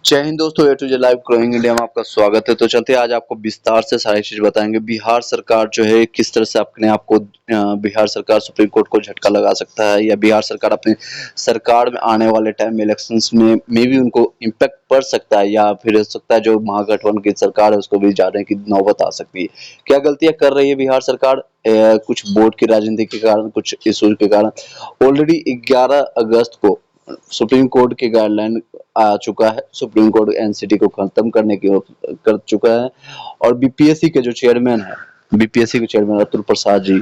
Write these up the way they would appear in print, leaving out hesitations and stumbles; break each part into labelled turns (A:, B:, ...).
A: जय हिंद दोस्तों, A to Z live growing India में आपका स्वागत है। तो चलते हैं आज आपको विस्तार से सारी चीज बताएंगे। बिहार सरकार जो है किस तरह से अपने आप को बिहार सरकार सुप्रीम कोर्ट को झटका लगा सकता है, या बिहार सरकार अपनी सरकार में आने वाले टाइम में इलेक्शंस में भी उनको इम्पैक्ट पड़ सकता है, या फिर हो सकता है जो महागठबंधन की सरकार है उसको भी जाने की नौबत आ सकती है। क्या गलतियां कर रही है बिहार सरकार? कुछ बोर्ड की राजनीति के कारण, कुछ इशूज के कारण ऑलरेडी 11 अगस्त को सुप्रीम कोर्ट के गाइडलाइन आ चुका है। सुप्रीम कोर्ट एनसीटी को खत्म करने की कर चुका है, और बीपीएससी के जो चेयरमैन है, बीपीएससी के चेयरमैन अतुल प्रसाद जी,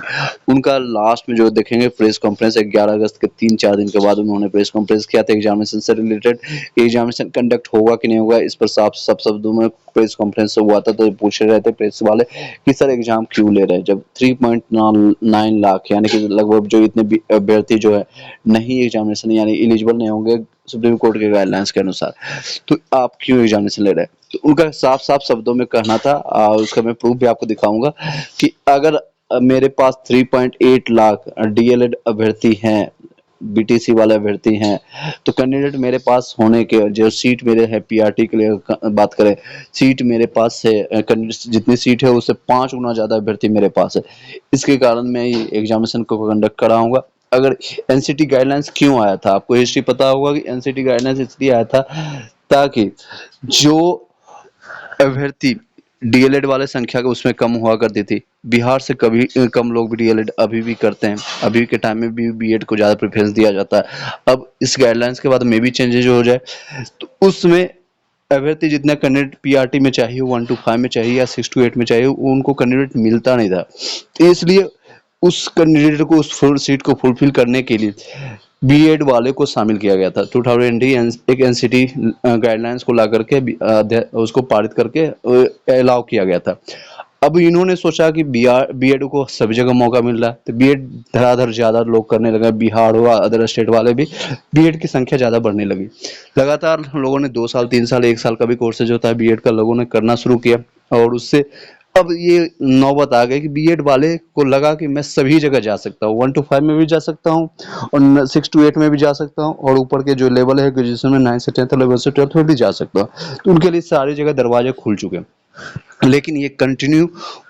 A: उनका लास्ट में जो देखेंगे प्रेस कॉन्फ्रेंस 11 अगस्त के 3-4 दिन के बाद उन्होंने प्रेस कॉन्फ्रेंस किया था एग्जामिनेशन से रिलेटेड। एग्जामिनेशन कंडक्ट होगा कि नहीं होगा, इस पर साफ सब शब्दों में प्रेस कॉन्फ्रेंस हुआ था। तो पूछ रहे थे प्रेस वाले कि सर एग्जाम क्यों ले रहे हैं, जब 3.9 लाख यानी कि लगभग जो इतने अभ्यर्थी जो है नहीं एग्जामिनेशन यानी एलिजिबल नहीं होंगे सुप्रीम कोर्ट के गाइडलाइंस के अनुसार, तो आप क्यों एग्जामिनेशन ले रहे हैं? तो उनका साफ साफ शब्दों में कहना था, उसका मैं प्रूफ भी आपको दिखाऊंगा, कि अगर मेरे पास 3.8 लाख डीएलएड अभ्यर्थी हैं, बीटीसी वाले अभ्यर्थी हैं, तो कैंडिडेट मेरे पास होने के जो सीट मेरे है पीआरटी के लिए बात करें, सीट मेरे पास है, कैंडिडेट जितनी सीट है उससे 5 गुना ज्यादा अभ्यर्थी मेरे पास है। इसके कारण मैं ये एग्जामिनेशन को कंडक्ट कराऊंगा। अगर एनसीटी गाइडलाइंस क्यों आया था, आपको हिस्ट्री पता होगा कि एनसीटी गाइडलाइंस इसलिए आया था ताकि जो अभ्यर्थी डीएलएड वाले संख्या के उसमें कम हुआ करती थी, बिहार से कभी कम लोग भी डीएलएड अभी भी करते हैं, अभी के टाइम में भी बीएड को ज्यादा प्रेफरेंस दिया जाता है। अब इस गाइडलाइंस के बाद में भी चेंजेस हो जाए तो उसमें अभ्यर्थी जितना कैंडिडेट पीआरटी में चाहिए, 1 to 5 में चाहिए या 6 to 8 में चाहिए, उनको कैंडिडेट मिलता नहीं था। तो इसलिए उस कैंडिडेट को उस फुल सीट को फुलफिल करने के लिए बीएड वाले को शामिल किया गया था। 2020 एक एनसीटी गाइडलाइंस को ला करके उसको पारित करके अलाउ किया गया था। अब इन्होंने सोचा कि बीएड को सभी जगह मौका मिल रहा है, तो बीएड धड़ाधड़ ज्यादा लोग करने लगे। बिहार हुआ, अदर स्टेट वाले भी बीएड की संख्या ज्यादा बढ़ने लगी। लगातार लोगों ने 2 साल 3 साल 1 साल का भी कोर्सेज होता है बीएड का, लोगों ने करना शुरू किया, और उससे अब ये नौबत आ गई कि बीएड वाले को लगा कि मैं सभी जगह जा सकता हूँ, 1 to 5 में भी जा सकता हूँ और 6 to 8 में भी जा सकता हूँ, और ऊपर के जो लेवल है ग्रेजुएशन में 9 से 10 11 से 12 में भी जा सकता हूँ। तो उनके लिए सारी जगह दरवाजे खुल चुके हैं। लेकिन ये कंटिन्यू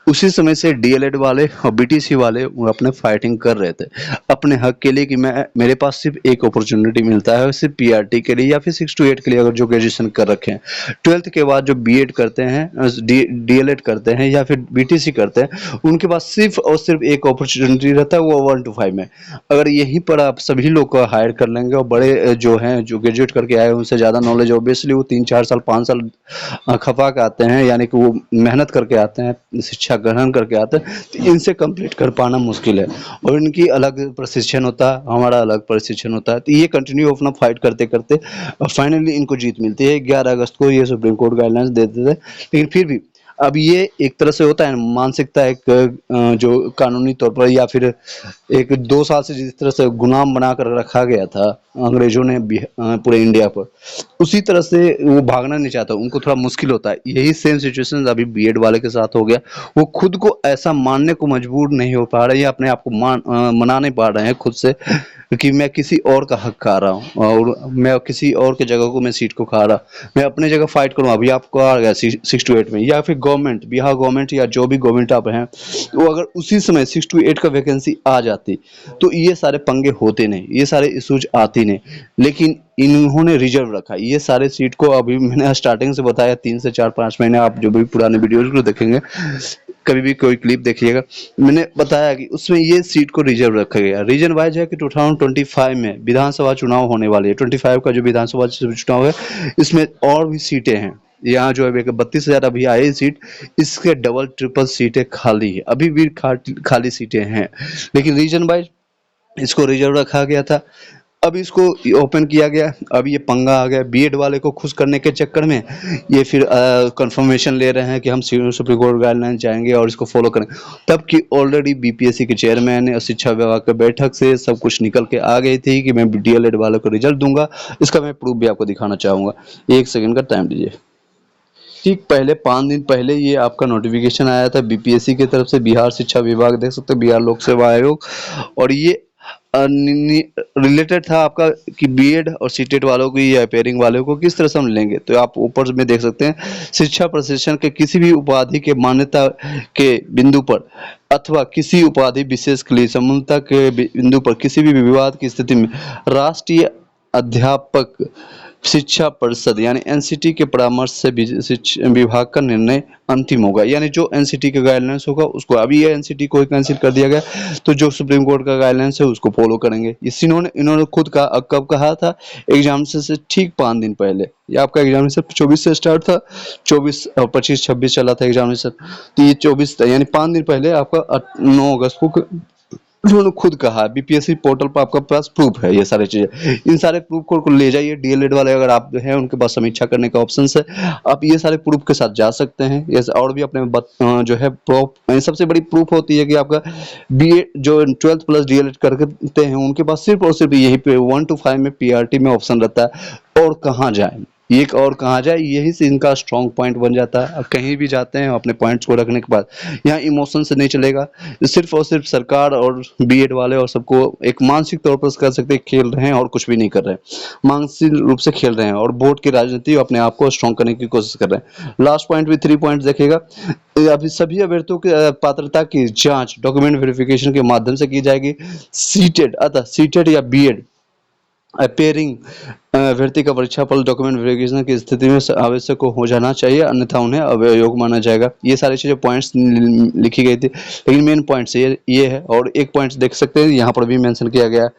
A: उसी समय से डीएलएड वाले और बीटीसी वाले अपने फाइटिंग कर रहे थे अपने हक के लिए, कि मैं मेरे पास सिर्फ एक अपॉर्चुनिटी मिलता है, सिर्फ पीआरटी के लिए या फिर 6 to 8 के लिए। अगर जो ग्रेजुएशन कर रखे हैं, 12th के बाद जो बीएड करते हैं, डीएलएड करते हैं या फिर बीटीसी करते हैं, उनके पास सिर्फ और सिर्फ एक अपॉर्चुनिटी रहता है, वो 1 to 5 में। अगर यहीं पर आप सभी लोग को हायर कर लेंगे, और बड़े जो हैं जो ग्रेजुएट करके आए उनसे ज़्यादा नॉलेज, ऑब्वियसली वो 3-4 साल 5 साल खपा के आते हैं, यानी कि वो मेहनत करके आते हैं, शिक्षा ग्रहण करके आते हैं, तो इनसे कंप्लीट कर पाना मुश्किल है। और इनकी अलग प्रशिक्षण होता है, हमारा अलग प्रशिक्षण होता है। तो ये कंटिन्यू अपना फाइट करते करते फाइनली इनको जीत मिलती है। 11 अगस्त को ये सुप्रीम कोर्ट गाइडलाइंस देते थे, लेकिन फिर भी अब ये एक तरह से होता है मानसिकता, एक जो कानूनी तौर पर, या फिर एक 2 साल से जिस तरह से गुलाम बना कर रखा गया था अंग्रेजों ने पूरे इंडिया पर, उसी तरह से वो भागना नहीं चाहता, उनको थोड़ा मुश्किल होता है। यही सेम सिचुएशन अभी बीएड वाले के साथ हो गया। वो खुद को ऐसा मानने को मजबूर नहीं हो पा रहे, या अपने आप को मना नहीं पा रहे हैं खुद से कि मैं किसी और का हक खा रहा हूँ, और मैं किसी और के जगह को मैं सीट को खा रहा, मैं अपने जगह फाइट करूँ। अभी आपको आ गया 6 to 8 में, या फिर गवर्नमेंट, बिहार गवर्नमेंट या जो भी गवर्नमेंट आप हैं, वो अगर उसी समय 6 to 8 का वैकेंसी आ जाती तो ये सारे पंगे होते नहीं, ये सारे इश्यूज आती नहीं। लेकिन इन्होंने रिजर्व रखा ये सारे सीट को। अभी मैंने स्टार्टिंग से बताया 3 से 4-5 महीने, आप जो भी पुराने वीडियोज को देखेंगे, कभी भी कोई क्लिप देखिएगा, मैंने बताया कि उसमें ये सीट को रिजर्व रखा गया। रीजन वाइज है कि 2025 में विधानसभा चुनाव होने वाली है। 25 का जो विधानसभा चुनाव है, इसमें और भी सीटें हैं। यहाँ जो है 32,000 अभी आई सीट, इसके डबल ट्रिपल सीटें खाली है, अभी भी खाली सीटें हैं, लेकिन रीजन वाइज इसको रिजर्व रखा गया था। अब इसको ओपन किया गया। अब ये पंगा आ गया बीएड वाले को खुश करने के चक्कर में, ये फिर कंफर्मेशन ले रहे हैं कि हम सुप्रीम कोर्ट गाइडलाइन जाएंगे और इसको फॉलो करें। तब कि ऑलरेडी बीपीएससी के चेयरमैन और शिक्षा विभाग के बैठक से सब कुछ निकल के आ गई थी कि मैं डीएलएड वालों को रिजल्ट दूंगा। इसका मैं प्रूफ भी आपको दिखाना चाहूंगा, 1 सेकंड का टाइम दीजिए। ठीक पहले 5 दिन पहले ये आपका नोटिफिकेशन आया था बीपीएससी की तरफ से, बिहार शिक्षा विभाग, देख सकते हो बिहार लोक सेवा आयोग, और ये रिलेटेड था आपका कि बीएड और सीटेट वालों को या पेयरिंग वालों को किस तरह से हम लेंगे। तो आप ऊपर में देख सकते हैं, शिक्षा प्रशिक्षण के किसी भी उपाधि के मान्यता के बिंदु पर अथवा किसी उपाधि विशेष के लिए समूलता के बिंदु पर किसी भी विवाद की स्थिति में राष्ट्रीय अध्यापक शिक्षा परिषद यानी एनसीटी के परामर्श से विभाग का निर्णय अंतिम होगा। यानी जो एनसीटी का गाइडलाइंस होगा उसको, अभी ये एनसीटी को कैंसिल कर दिया गया, तो जो सुप्रीम कोर्ट का गाइडलाइंस है उसको फॉलो करेंगे। इन्होंने खुद का कब कहा था, एग्जाम से ठीक 5 दिन पहले। ये आपका एग्जामिनेशन 24 से स्टार्ट था, 24 25 26 चला था एग्जामिनेशन, तो ये 24 यानी 5 दिन पहले आपका 9 अगस्त को उन्होंने खुद कहा। बीपीएससी पोर्टल पर आपका पास प्रूफ है, ये सारी चीजें, इन सारे प्रूफ को ले जाइए। डीएलएड वाले अगर आप हैं उनके पास समीक्षा करने का ऑप्शन है, आप ये सारे प्रूफ के साथ जा सकते हैं। ये और भी अपने जो है प्रूफ, सबसे बड़ी प्रूफ होती है कि आपका बीए जो 12th प्लस डीएलएड करते हैं उनके पास सिर्फ और सिर्फ यही पे 1 to 5 में पीआरटी में ऑप्शन रहता है। और कहाँ जाए, एक और कहाँ जाए, यही से इनका स्ट्रॉन्ग पॉइंट बन जाता है। कहीं भी जाते हैं अपने पॉइंट्स को रखने के बाद, यहाँ इमोशन से नहीं चलेगा। सिर्फ और सिर्फ सरकार और बीएड वाले और सबको एक मानसिक तौर पर कर सकते हैं, खेल रहे हैं और कुछ भी नहीं कर रहे हैं, मानसिक रूप से खेल रहे हैं और वोट की राजनीति अपने आप को स्ट्रॉन्ग करने की कोशिश कर रहे हैं। लास्ट पॉइंट भी 3 पॉइंट देखेगा। अभी सभी अभ्यर्थियों की पात्रता की जांच डॉक्यूमेंट वेरिफिकेशन के माध्यम से की जाएगी। सीटेड अतः सीटेड या बीएड अपेयरिंग अभ्यर्थी का परीक्षा फल डॉक्यूमेंट वेरिफिकेशन की स्थिति में आवश्यक हो जाना चाहिए, अन्यथा उन्हें अयोग्य माना जाएगा। ये सारी चीजें पॉइंट्स लिखी गई थी, लेकिन मेन पॉइंट्स ये है। और एक पॉइंट देख सकते हैं यहाँ पर भी मेंशन किया गया है,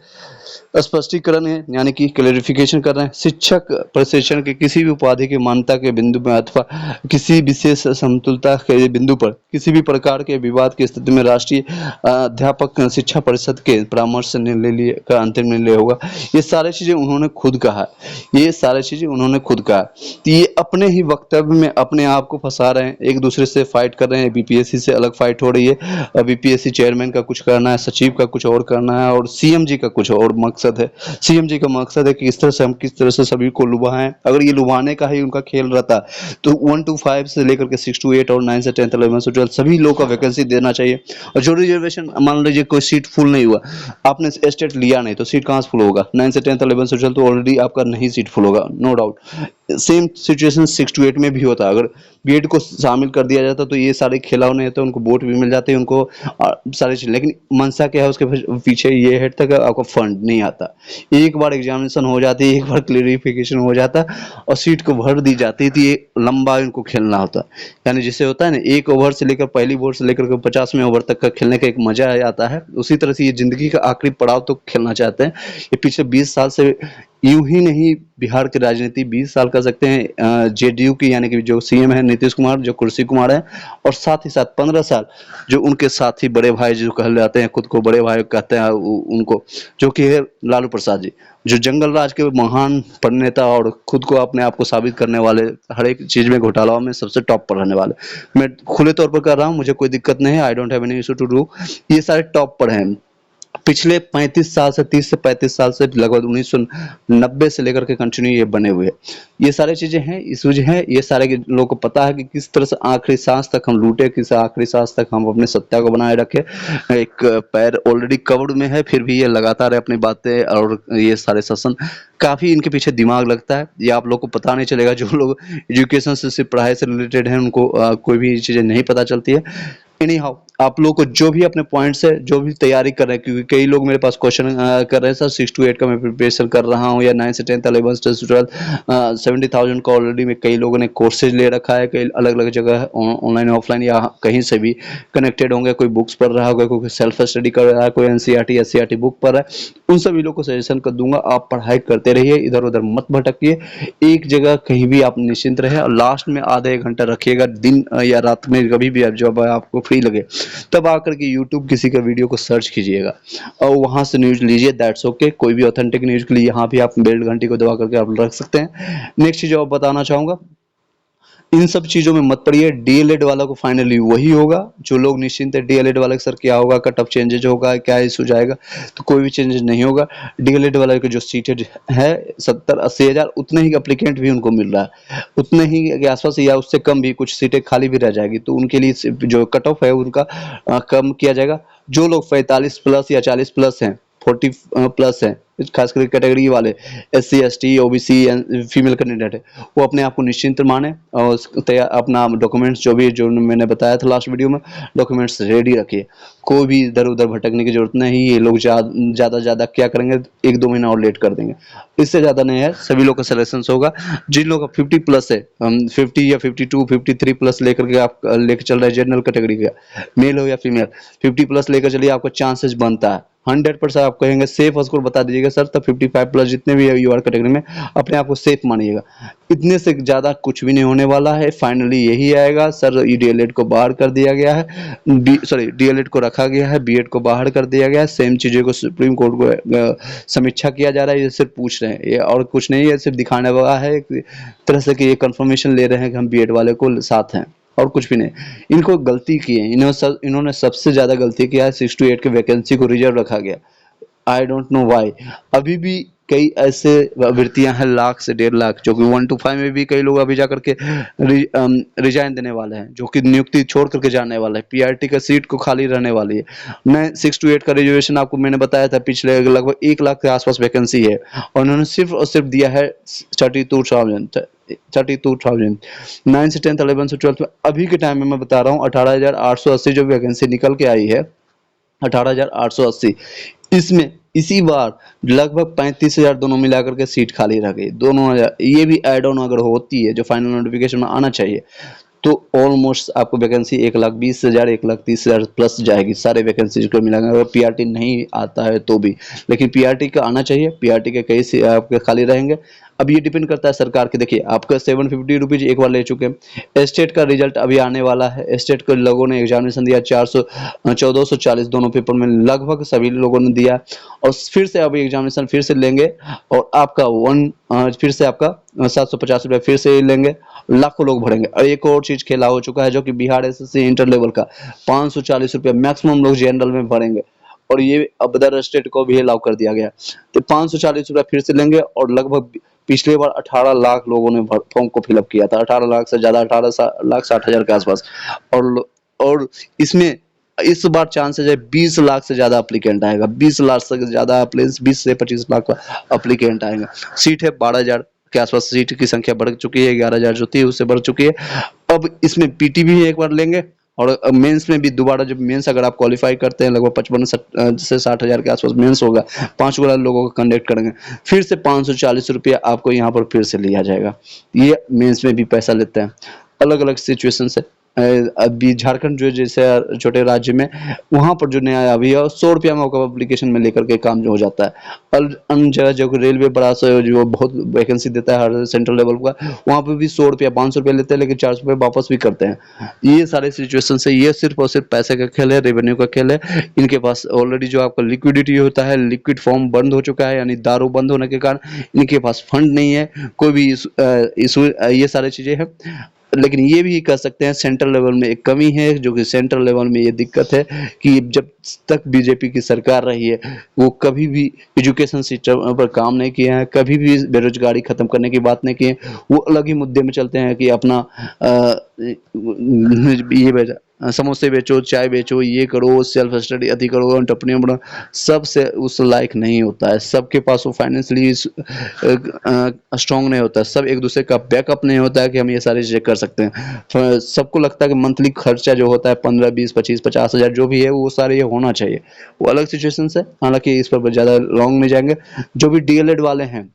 A: स्पष्टीकरण है, यानी कि क्लेरिफिकेशन कर रहे हैं। शिक्षक प्रशिक्षण के किसी भी उपाधि की मान्यता के बिंदु में अथवा किसी विशेष समतुलता के बिंदु पर किसी भी प्रकार के विवाद की स्थिति में राष्ट्रीय अध्यापक शिक्षा परिषद के परामर्श से निर्णय का अंतिम निर्णय होगा। ये सारी चीजें उन्होंने खुद कहा, ये सारी चीजें उन्होंने खुद कहा। तो ये अपने ही वक्तव्य में अपने आप को फंसा रहे हैं, एक दूसरे से फाइट कर रहे हैं। बीपीएससी से अलग फाइट हो रही है, बीपीएससी चेयरमैन का कुछ करना है, सचिव का कुछ और करना है, और सीएम जी का कुछ और मकसद है। सीएम जी का मकसद है कि इस तरह से हम किस तरह से सभी को लुभाएं। अगर ये लुभाने का ही उनका खेल रहता तो 1 to 5 से लेकर के 6 to 8 और 9 से 10 11 से 12 सभी लोग का वैकेंसी देना चाहिए। और जो रिजर्वेशन, मान लीजिए कोई सीट फुल नहीं हुआ, आपने स्टेट लिया नहीं, तो सीट कहाँ से फुल होगा? 9 से 10 11 से 12 तो ऑलरेडी आपका नहीं सीट फुल होगा, no doubt. Same situation 6 to 8 में भी होता। अगर बीएड को शामिल कर दिया जाता तो ये सारे खिलौने होते, उनको वोट भी मिल जाते, उनको सारी चीज। लेकिन मंशा क्या है उसके पीछे, ये हेड तक आपका फंड नहीं आता। एक बार एग्जामिनेशन हो जाती, एक बार क्लियरिफिकेशन हो जाता और सीट को भर दी जाती थी, ये लंबा इनको खेलना होता। यानी जिसे होता है ना, एक ओवर से लेकर, पहली ओवर से लेकर 50वें ओवर तक का खेलने का एक मजा आता है, उसी तरह से ये जिंदगी का आखिरी पड़ाव तो खेलना चाहते हैं। ये पिछले 20 साल से यूं ही नहीं, बिहार की राजनीति 20 साल कर सकते हैं जेडीयू की, यानी कि जो सीएम है नीतीश कुमार, जो कुर्सी कुमार है, और साथ ही साथ 15 साल जो उनके साथी बड़े भाई जो कह जाते हैं, खुद को बड़े भाई कहते हैं उनको, जो कि है लालू प्रसाद जी, जो जंगल राज के महान प्रणेता और खुद को अपने आप को साबित करने वाले, हर एक चीज में घोटालाओं में सबसे टॉप पर रहने वाले। मैं खुले तौर पर कर रहा हूँ, मुझे कोई दिक्कत नहीं है, I don't have any issue to do. ये सारे टॉप पर हैं। पिछले 35 साल से, 30 से 35 साल से, लगभग 1990 से लेकर के कंटिन्यू ये बने हुए हैं। ये सारी चीजें हैं, इश्यूज हैं, ये सारे लोगों को पता है कि किस तरह से आखिरी सांस तक हम लूटे, किस आखिरी सांस तक हम अपने सत्ता को बनाए रखे। एक पैर ऑलरेडी कवर्ड में है, फिर भी ये लगातार अपनी बातें और ये सारे सेशन, काफी इनके पीछे दिमाग लगता है। ये आप लोग को पता नहीं चलेगा, जो लोग एजुकेशन से, सिर्फ पढ़ाई से रिलेटेड हैं, उनको कोई भी चीजें नहीं पता चलती है। एनी हाउ, आप लोग को जो भी अपने पॉइंट्स है, जो भी तैयारी कर रहे हैं, क्योंकि कई लोग मेरे पास क्वेश्चन कर रहे हैं, सर 6 to 8 का मैं प्रिपरेशन कर रहा हूं, या 9 से 10 11 से 12 70,000 का ऑलरेडी में कई लोगों ने कोर्सेज ले रखा है, कई अलग अलग जगह ऑनलाइन ऑफलाइन या कहीं से भी कनेक्टेड होंगे। कोई बुक्स पढ़ रहा होगा, कोई सेल्फ स्टडी कर रहा है, कोई एनसीईआरटी एससीईआरटी बुक पढ़ रहा है, उन सभी लोग को सजेशन कर दूंगा, आप पढ़ाई करते रहिए, इधर उधर मत भटकिए, एक जगह कहीं भी आप निश्चिंत रहे। और लास्ट में आधा 1 घंटा रखिएगा, दिन या रात में कभी भी जब आपको फ्री लगे तब आकर के YouTube किसी का वीडियो को सर्च कीजिएगा और वहां से न्यूज लीजिए, दैट्स ओके। कोई भी ऑथेंटिक न्यूज के लिए यहाँ भी आप बेल घंटी को दबा करके आप रख सकते हैं। नेक्स्ट चीज और बताना चाहूंगा, इन सब चीजों में मत पड़िए। डीएलएड वाला को फाइनली वही होगा जो लोग निश्चिंत है। डीएलएड वाला सर क्या होगा, कट ऑफ चेंजेज होगा, क्या इशू जाएगा, तो कोई भी चेंजेस नहीं होगा। डीएलएड वाला के जो सीटेड है 70-80 हजार, उतने ही एप्लीकेंट भी उनको मिल रहा है, उतने ही के आसपास या उससे कम भी कुछ सीटें खाली भी रह जाएगी, तो उनके लिए जो कट ऑफ है उनका कम किया जाएगा। जो लोग 45 प्लस या 40 प्लस हैं 40 प्लस है, खास करके कैटेगरी वाले SC ST OBC female candidate है, वो अपने आप को निश्चिंत माने और तैयार अपना डॉक्यूमेंट्स जो मैंने बताया था लास्ट वीडियो में, डॉक्यूमेंट्स रेडी रखिए। कोई भी इधर उधर भटकने की जरूरत नहीं। ये लोग ज़्यादा ज़्यादा क्या करेंगे, 1-2 महीना और लेट कर देंगे, इससे ज़्यादा नहीं है। सभी लोग का सिलेक्शन होगा। जिन लोग का 50 प्लस है, 50 या 52 53 प्लस लेकर के आप लेकर चल रहे हैं जनरल कैटेगरी का, मेल हो या फीमेल, 50 प्लस लेकर चलिए, आपका चांसेस बनता है 100%। आप कहेंगे सेफ स्कोर बता दीजिएगा सर, तब 55 प्लस जितने भी है यूआर कैटेगरी में अपने आप को सेफ मानिएगा। इतने से ज़्यादा कुछ भी नहीं होने वाला है। फाइनली यही आएगा सर, डीएलएड को बाहर कर दिया गया है, डीएलएड को रखा गया है, बीएड को बाहर कर दिया गया है। सेम चीज़ों को सुप्रीम कोर्ट को समीक्षा किया जा रहा है। ये सिर्फ पूछ रहे हैं, ये और कुछ नहीं है, सिर्फ दिखाने वाला है एक तरह से कि ये कंफर्मेशन ले रहे हैं कि हम बीएड वाले को साथ हैं, और कुछ भी नहीं। इनको गलती की है, इन्होंने सबसे ज्यादा गलती किया है, 6 to 8 के वैकेंसी को रिजर्व रखा गया। I don't know why. अभी भी कई ऐसे अभ्यर्थियां हैं लाख से 1.5 लाख, जो कि 1 to 5 में भी कई लोग अभी जाकर के रिजाइन देने वाले हैं, जो कि नियुक्ति छोड़ करके जाने वाले हैं। पीआरटी का सीट को खाली रहने वाली है। मैं 6 to 8 का रिजर्वेशन आपको मैंने बताया था, पिछले लगभग 1 लाख के आसपास वैकेंसी है, और उन्होंने सिर्फ और सिर्फ दिया है 32,000 9 से 10th 11 से 12th में। अभी के टाइम में मैं बता रहा हूँ 18,880 जो वैकेंसी निकल के आई है, 18,880, इसमें इसी बार लगभग 35,000 दोनों मिलाकर के सीट खाली रह गई। दोनों ये भी एड ऑन अगर होती है, जो फाइनल नोटिफिकेशन में आना चाहिए, तो ऑलमोस्ट आपको वैकेंसी 1,20,000 1,30,000 प्लस जाएगी सारे वैकेंसी को मिलाकर, अगर पीआरटी नहीं आता है तो भी। लेकिन पीआरटी का आना चाहिए, पीआरटी के कई से आपके खाली रहेंगे। अब ये डिपेंड करता है सरकार के। देखिए आपका 750 रुपीज एक बार ले चुके हैं। स्टेट का रिजल्ट अभी आने वाला है। स्टेट के लोगों ने एग्जामिनेशन दिया, 1440 दोनों पेपर में लगभग सभी लोगों ने दिया, और फिर से अभी एग्जामिनेशन फिर से लेंगे, और आपका फिर से आपका 750 रुपये फिर से लेंगे, लाखों लोग भरेंगे। और एक और चीज खेला हो चुका है, जो कि बिहार एसएससी इंटर लेवल का 540 रुपये मैक्सिमम लोग जनरल में भरेंगे, और ये अदर स्टेट को भी अलाउ कर दिया गया। तो 540 रुपये फिर से लेंगे, और लगभग पिछले बार 18 लाख लोगों ने फॉर्म को फिलअप किया था, 18 लाख से ज्यादा, 18,60,000 के आसपास। और इसमें इस बार चांसेस है 20 लाख से ज्यादा अप्लीकेंट आएगा, 20 लाख से ज्यादा, 20 से 25 लाख का अप्लीकेंट आएगा। सीट है 12,000 के आसपास, सीट की संख्या बढ़ चुकी है, 11,000 जो थी उससे बढ़ चुकी है। अब इसमें पीटी भी एक बार लेंगे, और मेंस में भी दोबारा, जब मेंस अगर आप क्वालिफाई करते हैं, लगभग 55 से 60,000 के आसपास मेंस होगा, 5 लोगों को कंडक्ट करेंगे, फिर से 540 रुपया आपको यहाँ पर फिर से लिया जाएगा। ये मेंस में भी पैसा लेते हैं। अलग अलग सिचुएशन से अभी झारखंड जो जैसे छोटे राज्य में, वहां पर जो नया अभी है 100 रुपया में एप्लीकेशन में लेकर के काम जो हो जाता है। और अन्य जगह जो रेलवे बड़ा सा जो बहुत वैकेंसी देता है हर सेंट्रल लेवल का, वहां पर भी 100 रुपया 500 रुपया लेते हैं, लेकिन 400 रुपये वापस भी करते हैं। ये सारे सिचुएशन से, ये सिर्फ और सिर्फ पैसे का खेल है, रेवेन्यू का खेल है। इनके पास ऑलरेडी जो आपका लिक्विडिटी होता है, लिक्विड फॉर्म बंद हो चुका है, यानी दारू बंद होने के कारण इनके पास फंड नहीं है, कोई भी इशू, ये सारी चीजें हैं। लेकिन ये भी कर सकते हैं, सेंट्रल लेवल में एक कमी है, जो कि सेंट्रल लेवल में ये दिक्कत है कि जब तक बीजेपी की सरकार रही है, वो कभी भी एजुकेशन सिस्टम पर काम नहीं किया है, कभी भी बेरोजगारी खत्म करने की बात नहीं की है। वो अलग ही मुद्दे में चलते हैं कि अपना ये समोसे बेचो, चाय बेचो, ये करो, सेल्फ स्टडी अति करो, एंटरप्रेन्योर बनो, सबसे उस लायक नहीं होता है। सबके पास वो फाइनेंशियली स्ट्रांग नहीं होता है, सब एक दूसरे का बैकअप नहीं होता है कि हम ये सारी चीजें कर सकते हैं। सबको लगता है कि मंथली खर्चा जो होता है 15, 20, 25, 50,000 जो भी है, वो सारे ये होना चाहिए। वो अलग सिचुएशन है, हालांकि इस पर ज्यादा लॉन्ग नहीं जाएंगे। जो भी डीएलएड वाले हैं,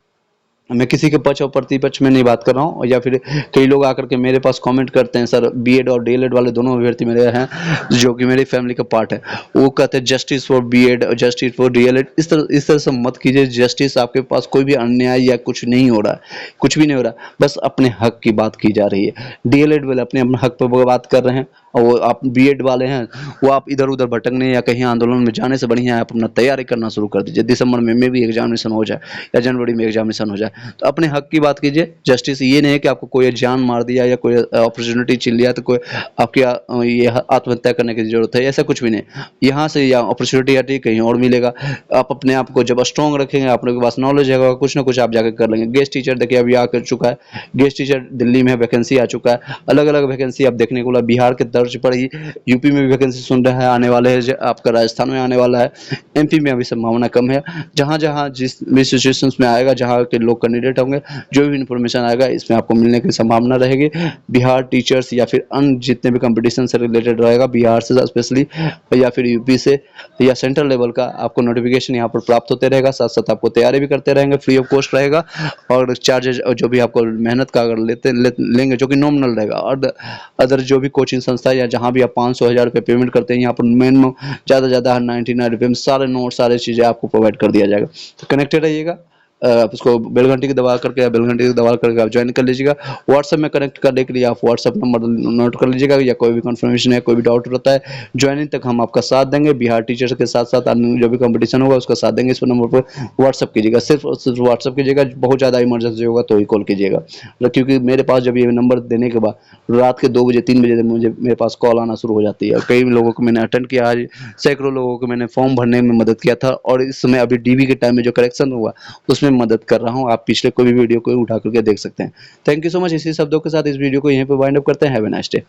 A: मैं किसी के पक्ष और प्रतिपक्ष में नहीं बात कर रहा हूँ, या फिर कई लोग आकर के मेरे पास कमेंट करते हैं, सर बीएड और डीएलएड वाले दोनों अभ्यर्थी मेरे हैं, जो कि मेरी फैमिली का पार्ट है, वो कहते हैं जस्टिस फॉर बीएड और जस्टिस फॉर डीएलएड। इस तरह से मत कीजिए। जस्टिस आपके पास कोई भी अन्याय या कुछ नहीं हो रहा है, कुछ भी नहीं हो रहा, बस अपने हक की बात की जा रही है। डीएलएड वाले अपने हक पर बात कर रहे हैं, और वो आप बीएड वाले हैं, वो आप इधर उधर भटकने या कहीं आंदोलन में जाने से बढ़िया है आप अपना तैयारी करना शुरू कर दीजिए। दिसंबर में भी एग्जामिनेशन हो जाए, या जनवरी में एग्जामिनेशन हो जाए, तो अपने हक की बात कीजिए। जस्टिस ये नहीं है कि आपको कोई जान मार दिया या कोई अपॉर्चुनिटी छिन लिया तो कोई आपकी ये आत्महत्या करने की जरूरत है, ऐसा कुछ भी नहीं। यहाँ से या अपॉर्चुनिटी आती कहीं और मिलेगा। आप अपने आप को जब स्ट्रॉन्ग रखेंगे, आप लोगों के पास नॉलेज है, कुछ ना कुछ आप जाकर कर लेंगे। गेस्ट टीचर देखिए अभी आ कर चुका है, गेस्ट टीचर दिल्ली में वैकेंसी आ चुका है, अलग अलग वैकेंसी आप देखने को बिहार के तर्ज पर ही यूपी में भी वैकेंसी सुन रहा है, आने वाले हैं, आपका राजस्थान में आने वाला है, एमपी में अभी संभावना कम है। जहाँ जहाँ जिस भी सिचुएशंस में आएगा, जहाँ के लोग कैंडिडेट होंगे, जो भी इन्फॉर्मेशन आएगा इसमें आपको मिलने की संभावना रहेगी। बिहार टीचर्स या फिर अन्य जितने भी कंपटीशन से रिलेटेड रहेगा, बिहार से स्पेशली या फिर यूपी से या सेंट्रल लेवल का, आपको नोटिफिकेशन यहाँ पर प्राप्त होते रहेगा। साथ साथ आपको तैयारी भी करते रहेंगे, फ्री ऑफ कॉस्ट रहेगा। और चार्जेज जो भी आपको मेहनत का अगर लेंगे जो कि नॉमिनल रहेगा, और अदर जो भी कोचिंग संस्था या जहाँ भी आप 500-1000 रुपये पेमेंट करते हैं, यहाँ पर मेन ज़्यादा ज़्यादा 99 रुपये में सारे नोट सारी चीज़ें आपको प्रोवाइड कर दिया जाएगा। तो कनेक्टेड रहिएगा, आप उसको बेल घंटी की दबा करके या बेल घंटी की दबा करके आप ज्वाइन कर लीजिएगा। व्हाट्सएप में कनेक्ट करने के लिए आप व्हाट्सएप नंबर नोट कर लीजिएगा, या कोई भी कंफर्मेशन है, कोई भी डाउट रहता है, ज्वाइनिंग तक हम आपका साथ देंगे। बिहार टीचर्स के साथ साथ अन्य जो भी कंपटीशन होगा उसका साथ देंगे। इस नंबर पर व्हाट्सएप कीजिएगा, सिर्फ व्हाट्सएप कीजिएगा, बहुत ज़्यादा इमरजेंसी होगा तो ही कॉल कीजिएगा। क्योंकि मेरे पास जब ये नंबर देने के बाद रात के 2 बजे 3 बजे मुझे मेरे पास कॉल आना शुरू हो जाती है। कई लोगों को मैंने अटेंड किया, आज सैकड़ों लोगों को मैंने फॉर्म भरने में मदद किया था, और इस समय अभी डीबी के टाइम में जो करेक्शन हुआ उसमें मदद कर रहा हूँ। आप पिछले कोई भी वीडियो को उठा करके देख सकते हैं। Thank you so much. इसी शब्दों के साथ इस वीडियो को यहीं पर वाइंड अप करते हैं। Have a nice day.